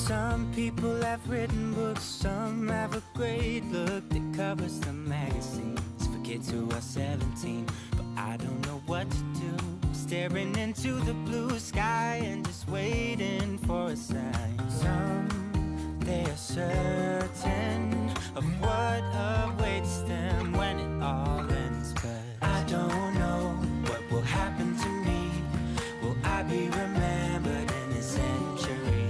Some people have written books, some have a great look that covers the magazines for kids who are 17. But I don't know what to do, staring into the blue sky and just waiting for a sign. Some, they are certain of what awaits them when it all ends. But I don't know what will happen to me. Will I be remembered in a century?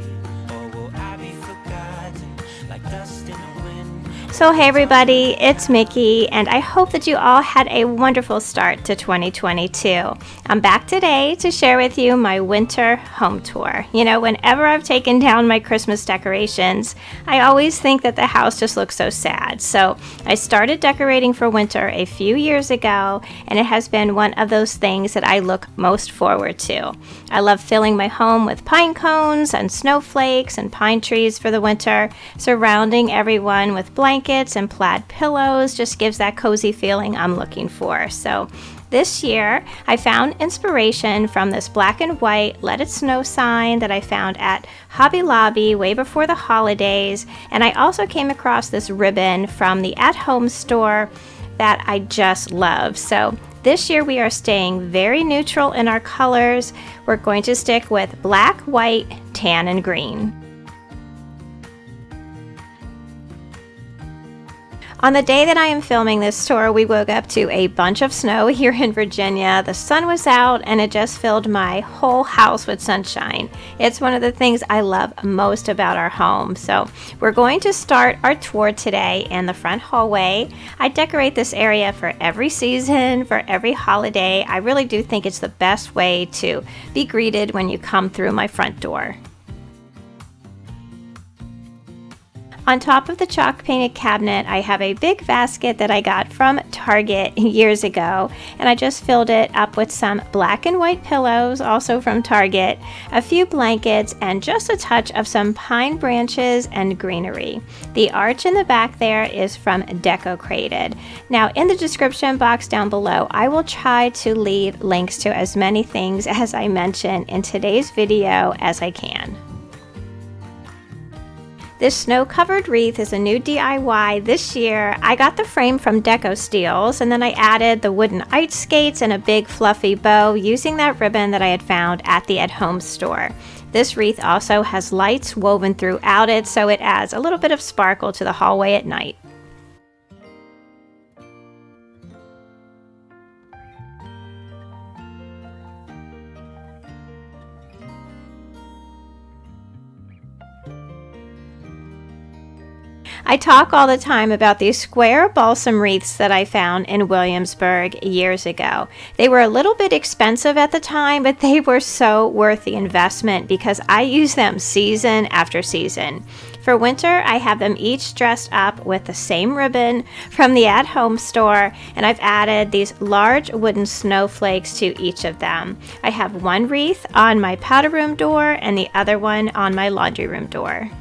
Or will I be forgotten like dust in the wind? So hey everybody, it's Mickey, and I hope that you all had a wonderful start to 2022. I'm back today to share with you my winter home tour. You know, whenever I've taken down my Christmas decorations, I always think that the house just looks so sad. So I started decorating for winter a few years ago, and it has been one of those things that I look most forward to. I love filling my home with pine cones and snowflakes and pine trees for the winter, surrounding everyone with blankets and plaid pillows. Just gives that cozy feeling I'm looking for. So this year I found inspiration from this black and white Let It Snow sign that I found at Hobby Lobby way before the holidays, and I also came across this ribbon from the at-home store that I just love. So this year we are staying very neutral in our colors. We're going to stick with black, white, tan, and green. On the day that I am filming this tour, we woke up to a bunch of snow here in Virginia. The sun was out and it just filled my whole house with sunshine. It's one of the things I love most about our home. So we're going to start our tour today in the front hallway. I decorate this area for every season, for every holiday. I really do think it's the best way to be greeted when you come through my front door. On top of the chalk painted cabinet, I have a big basket that I got from Target years ago, and I just filled it up with some black and white pillows, also from Target, a few blankets, and just a touch of some pine branches and greenery. The arch in the back there is from DECOCRATED. Now, in the description box down below, I will try to leave links to as many things as I mention in today's video as I can. This snow-covered wreath is a new DIY this year. I got the frame from Deco Steels, and then I added the wooden ice skates and a big fluffy bow using that ribbon that I had found at the at-home store. This wreath also has lights woven throughout it, so it adds a little bit of sparkle to the hallway at night. I talk all the time about these square balsam wreaths that I found in Williamsburg years ago. They were a little bit expensive at the time, but they were so worth the investment because I use them season after season. For winter, I have them each dressed up with the same ribbon from the at-home store, and I've added these large wooden snowflakes to each of them. I have one wreath on my powder room door and the other one on my laundry room door.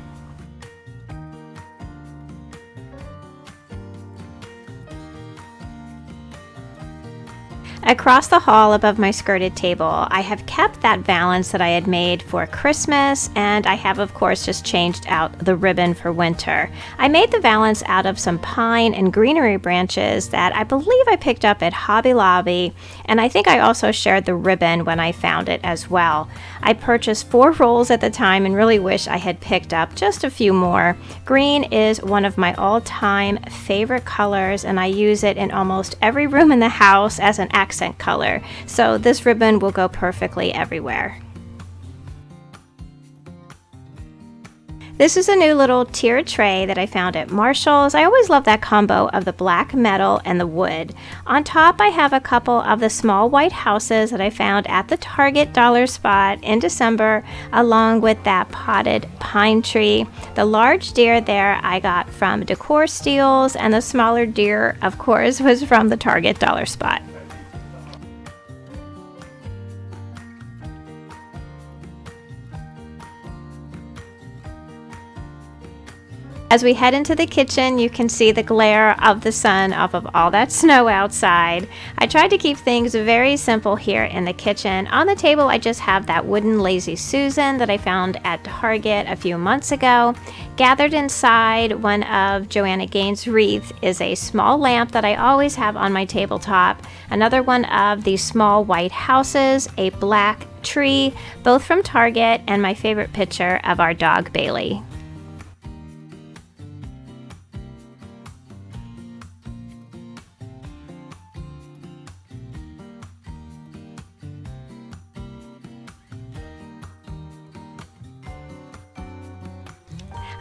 Across the hall above my skirted table, I have kept that valance that I had made for Christmas, and I have of course just changed out the ribbon for winter. I made the valance out of some pine and greenery branches that I believe I picked up at Hobby Lobby, and I think I also shared the ribbon when I found it as well. I purchased 4 rolls at the time and really wish I had picked up just a few more. Green is one of my all-time favorite colors, and I use it in almost every room in the house as an accent color, so this ribbon will go perfectly everywhere. This is a new little tiered tray that I found at Marshall's. I always love that combo of the black metal and the wood. On top, I have a couple of the small white houses that I found at the Target dollar spot in December, along with that potted pine tree. The large deer there I got from DECOR Steels, and the smaller deer, of course, was from the Target dollar spot. As we head into the kitchen, you can see the glare of the sun off of all that snow outside. I tried to keep things very simple here in the kitchen. On the table, I just have that wooden Lazy Susan that I found at Target a few months ago. Gathered inside one of Joanna Gaines' Wreath is a small lamp that I always have on my tabletop. Another one of these small white houses, a black tree, both from Target, and my favorite picture of our dog Bailey.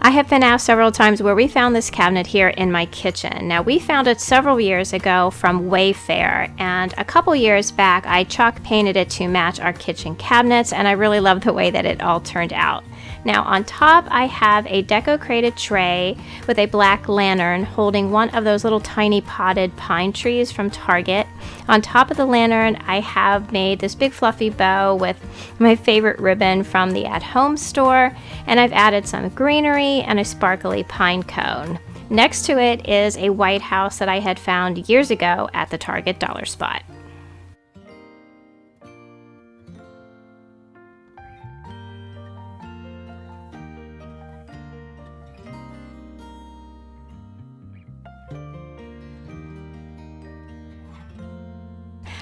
I have been asked several times where we found this cabinet here in my kitchen. Now, we found it several years ago from Wayfair, and a couple years back I chalk painted it to match our kitchen cabinets, and I really love the way that it all turned out. Now, on top I have a DECOCRATED tray with a black lantern holding one of those little tiny potted pine trees from Target. On top of the lantern I have made this big fluffy bow with my favorite ribbon from the at-home store, and I've added some greenery and a sparkly pine cone. Next to it is a white house that I had found years ago at the Target dollar spot.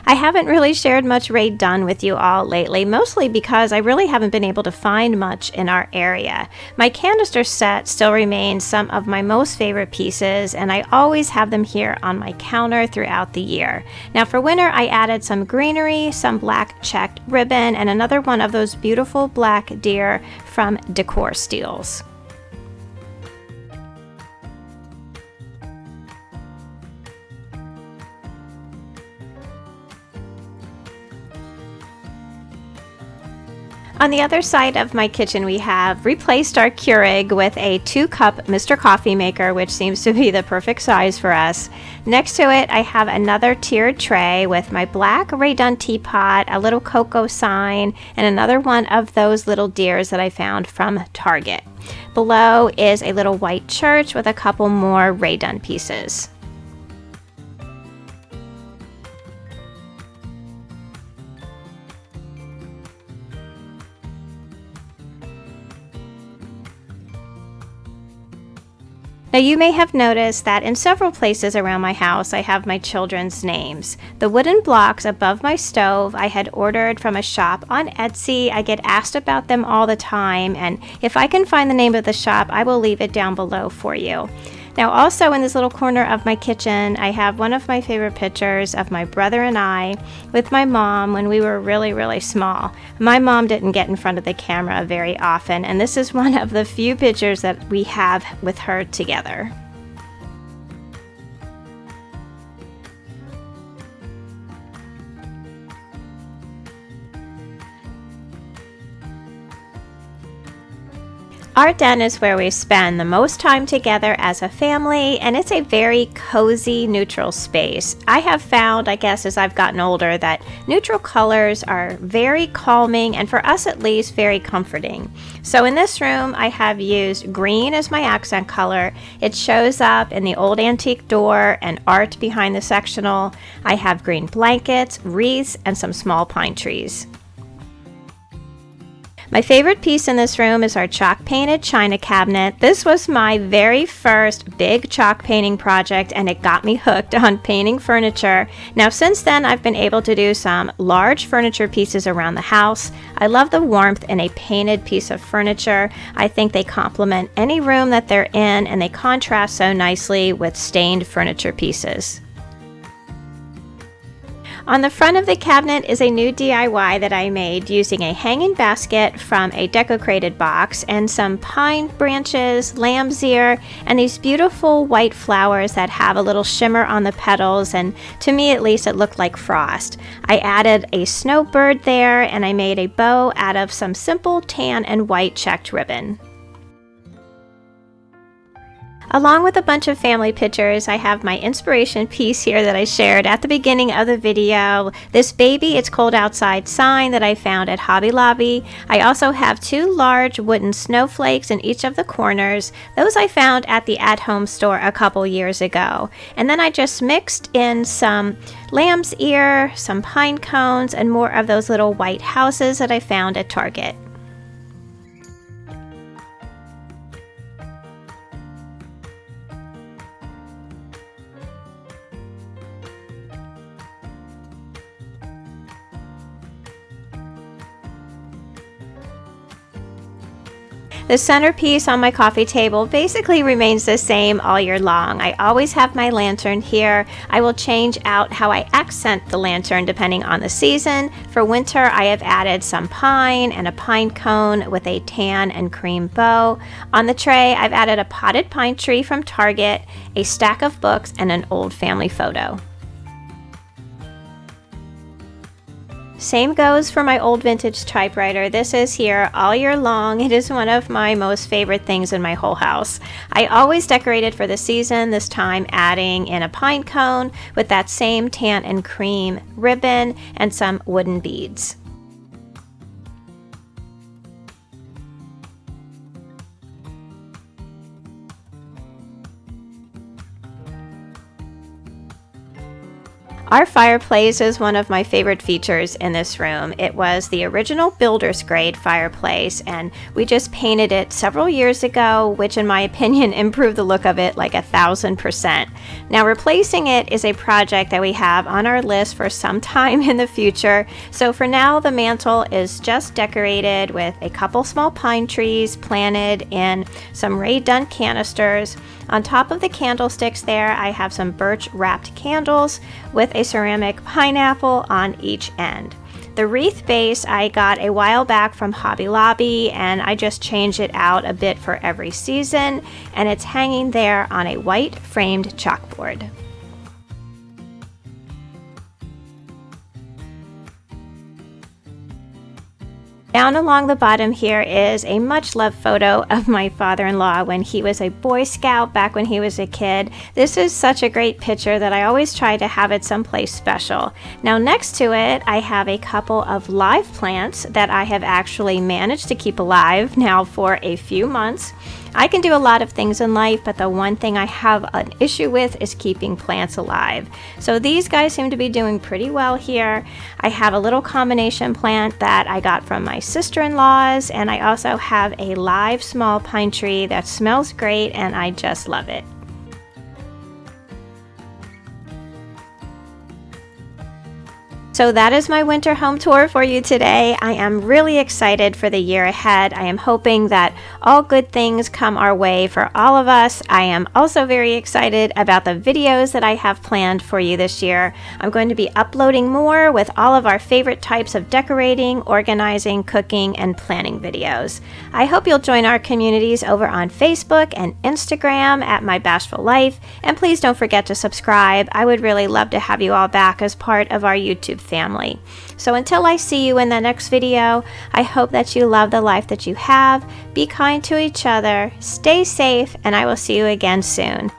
I haven't really shared much Rae Dunn with you all lately, mostly because I really haven't been able to find much in our area. My canister set still remains some of my most favorite pieces, and I always have them here on my counter throughout the year. Now for winter, I added some greenery, some black checked ribbon, and another one of those beautiful black deer from DECOR steels. On the other side of my kitchen, we have replaced our Keurig with a 2-cup Mr. Coffee maker, which seems to be the perfect size for us. Next to it, I have another tiered tray with my black Rae Dunn teapot, a little cocoa sign, and another one of those little deers that I found from Target. Below is a little white church with a couple more Rae Dunn pieces. Now you may have noticed that in several places around my house I have my children's names. The wooden blocks above my stove I had ordered from a shop on Etsy. I get asked about them all the time, and if I can find the name of the shop, I will leave it down below for you. Now also in this little corner of my kitchen, I have one of my favorite pictures of my brother and I with my mom when we were really small. My mom didn't get in front of the camera very often, and this is one of the few pictures that we have with her together. Our den is where we spend the most time together as a family, and it's a very cozy, neutral space. I have found, I guess, as I've gotten older, that neutral colors are very calming and, for us at least, very comforting. So in this room, I have used green as my accent color. It shows up in the old antique door and art behind the sectional. I have green blankets, wreaths, and some small pine trees. My favorite piece in this room is our chalk painted china cabinet. This was my very first big chalk painting project, and it got me hooked on painting furniture. Now since then I've been able to do some large furniture pieces around the house. I love the warmth in a painted piece of furniture. I think they complement any room that they're in, and they contrast so nicely with stained furniture pieces. On the front of the cabinet is a new DIY that I made using a hanging basket from a DECOCRATED box and some pine branches, lamb's ear, and these beautiful white flowers that have a little shimmer on the petals, and to me at least it looked like frost. I added a snowbird there, and I made a bow out of some simple tan and white checked ribbon. Along with a bunch of family pictures, I have my inspiration piece here that I shared at the beginning of the video. This baby, it's cold outside sign that I found at Hobby Lobby. I also have 2 large wooden snowflakes in each of the corners. Those I found at the at-home store a couple years ago. And then I just mixed in some lamb's ear, some pine cones, and more of those little white houses that I found at Target. The centerpiece on my coffee table basically remains the same all year long. I always have my lantern here. I will change out how I accent the lantern depending on the season. For winter, I have added some pine and a pine cone with a tan and cream bow. On the tray, I've added a potted pine tree from Target, a stack of books, and an old family photo. Same goes for my old vintage typewriter. This is here all year long. It is one of my most favorite things in my whole house. I always decorate it for the season, this time adding in a pine cone with that same tan and cream ribbon and some wooden beads. Our fireplace is one of my favorite features in this room. It was the original builder's grade fireplace, and we just painted it several years ago, which in my opinion improved the look of it like 1,000%. Now replacing it is a project that we have on our list for some time in the future. So for now, the mantle is just decorated with a couple small pine trees planted in some Rae Dunn canisters. On top of the candlesticks there, I have some birch wrapped candles with a ceramic pineapple on each end. The wreath base I got a while back from Hobby Lobby, and I just changed it out a bit for every season, and it's hanging there on a white framed chalkboard. Down along the bottom here is a much loved photo of my father-in-law when he was a Boy Scout back when he was a kid. This is such a great picture that I always try to have it someplace special. Now next to it, I have a couple of live plants that I have actually managed to keep alive now for a few months. I can do a lot of things in life, but the one thing I have an issue with is keeping plants alive. So these guys seem to be doing pretty well here. I have a little combination plant that I got from my sister-in-law's, and I also have a live small pine tree that smells great, and I just love it. So that is my winter home tour for you today. I am really excited for the year ahead. I am hoping that all good things come our way for all of us. I am also very excited about the videos that I have planned for you this year. I'm going to be uploading more with all of our favorite types of decorating, organizing, cooking, and planning videos. I hope you'll join our communities over on Facebook and Instagram at My Bashful Life, and please don't forget to subscribe. I would really love to have you all back as part of our YouTube family. So until I see you in the next video, I hope that you love the life that you have, be kind to each other, stay safe, and I will see you again soon.